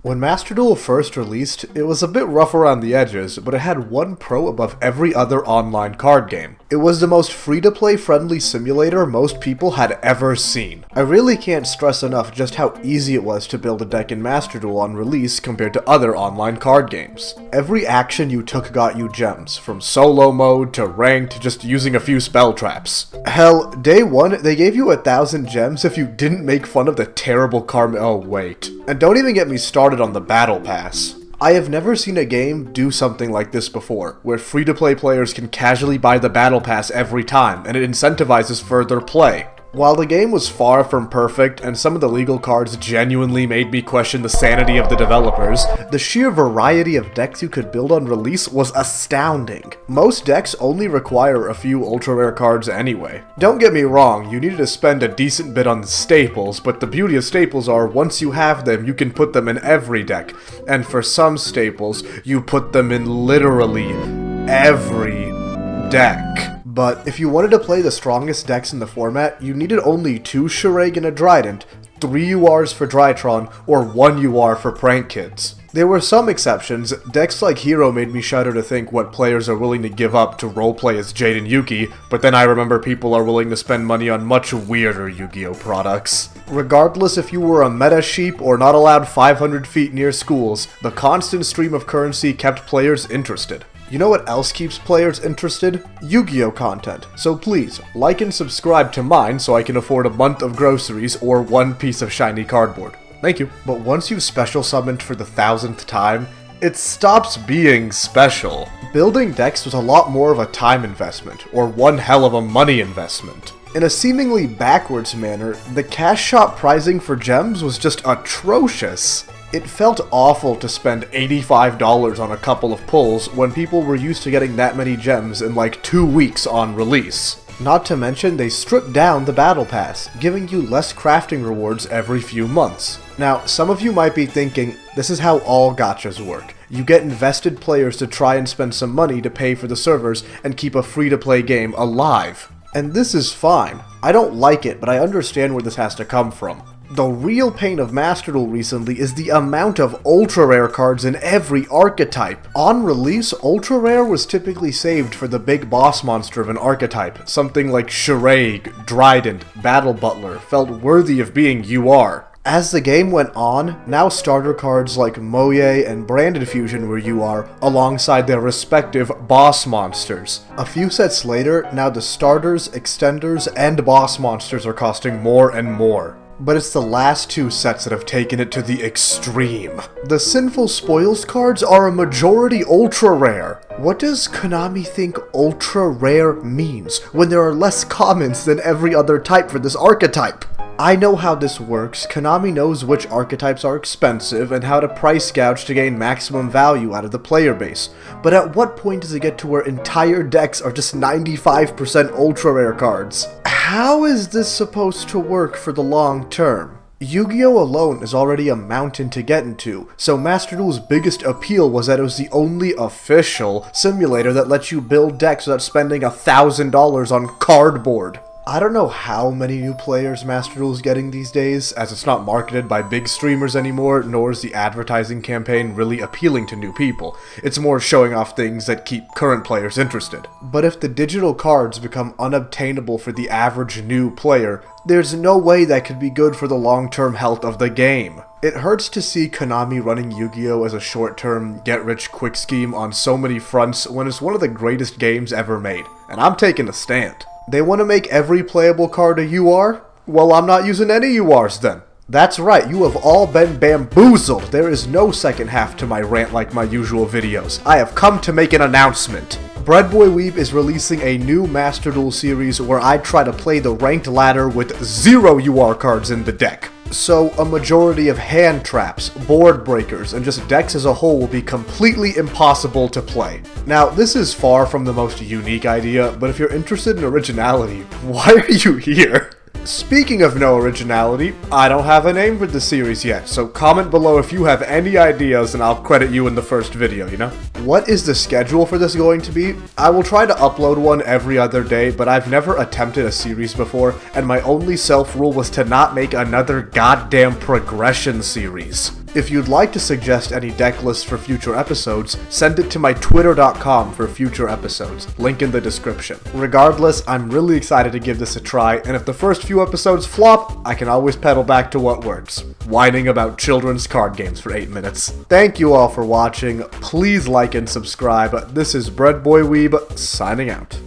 When Master Duel first released, it was a bit rough around the edges, but it had one pro above every other online card game. It was the most free-to-play friendly simulator most people had ever seen. I really can't stress enough just how easy it was to build a deck in Master Duel on release compared to other online card games. Every action you took got you gems, from solo mode to ranked to just using a few spell traps. Hell, day one, they gave you 1,000 gems if you didn't make fun of the terrible karma. Oh wait. And don't even get me started on the battle pass. I have never seen a game do something like this before, where free-to-play players can casually buy the battle pass every time, and it incentivizes further play. While the game was far from perfect, and some of the legal cards genuinely made me question the sanity of the developers, the sheer variety of decks you could build on release was astounding. Most decks only require a few ultra-rare cards anyway. Don't get me wrong, you needed to spend a decent bit on staples, but the beauty of staples are, once you have them, you can put them in every deck. And for some staples, you put them in literally every deck. But if you wanted to play the strongest decks in the format, you needed only 2 Shuraig and a Trident, 3 URs for Drytron, or 1 UR for Prank Kids. There were some exceptions. Decks like Hero made me shudder to think what players are willing to give up to roleplay as Jade and Yuki, but then I remember people are willing to spend money on much weirder Yu-Gi-Oh products. Regardless if you were a meta sheep or not allowed 500 feet near schools, the constant stream of currency kept players interested. You know what else keeps players interested? Yu-Gi-Oh content. So please, like and subscribe to mine so I can afford a month of groceries or 1 piece of shiny cardboard. Thank you. But once you've special summoned for the 1000th time, it stops being special. Building decks was a lot more of a time investment, or one hell of a money investment. In a seemingly backwards manner, the cash shop pricing for gems was just atrocious. It felt awful to spend $85 on a couple of pulls when people were used to getting that many gems in like 2 weeks on release. Not to mention they stripped down the battle pass, giving you less crafting rewards every few months. Now, some of you might be thinking, this is how all gachas work. You get invested players to try and spend some money to pay for the servers and keep a free-to-play game alive. And this is fine. I don't like it, but I understand where this has to come from. The real pain of Master Duel recently is the amount of ultra-rare cards in every archetype. On release, ultra-rare was typically saved for the big boss monster of an archetype. Something like Shuraig, Trident, Battle Butler felt worthy of being UR. As the game went on, now starter cards like Moye and Branded Fusion were UR, alongside their respective boss monsters. A few sets later, now the starters, extenders, and boss monsters are costing more and more. But it's the last 2 sets that have taken it to the extreme. The Sinful Spoils cards are a majority ultra-rare. What does Konami think ultra-rare means when there are less commons than every other type for this archetype? I know how this works. Konami knows which archetypes are expensive and how to price gouge to gain maximum value out of the player base. But at what point does it get to where entire decks are just 95% ultra-rare cards? How is this supposed to work for the long term? Yu-Gi-Oh! Alone is already a mountain to get into, so Master Duel's biggest appeal was that it was the only official simulator that lets you build decks without spending $1,000 on cardboard. I don't know how many new players Master Duel is getting these days, as it's not marketed by big streamers anymore, nor is the advertising campaign really appealing to new people. It's more showing off things that keep current players interested. But if the digital cards become unobtainable for the average new player, there's no way that could be good for the long-term health of the game. It hurts to see Konami running Yu-Gi-Oh! As a short-term, get-rich-quick scheme on so many fronts when it's one of the greatest games ever made, and I'm taking a stand. They want to make every playable card a UR? Well, I'm not using any URs then. That's right, you have all been bamboozled. There is no second half to my rant like my usual videos. I have come to make an announcement. BreadBoyWeeb is releasing a new Master Duel series where I try to play the ranked ladder with 0 UR cards in the deck. So a majority of hand traps, board breakers, and just decks as a whole will be completely impossible to play. Now, this is far from the most unique idea, but if you're interested in originality, why are you here? Speaking of no originality, I don't have a name for the series yet, so comment below if you have any ideas and I'll credit you in the first video, you know? What is the schedule for this going to be? I will try to upload one every other day, but I've never attempted a series before, and my only self-rule was to not make another goddamn progression series. If you'd like to suggest any deck lists for future episodes, send it to my twitter.com for future episodes, link in the description. Regardless, I'm really excited to give this a try, and if the first few episodes flop, I can always pedal back to what works: whining about children's card games for 8 minutes. Thank you all for watching, please like and subscribe. This is BreadBoyWeeb, signing out.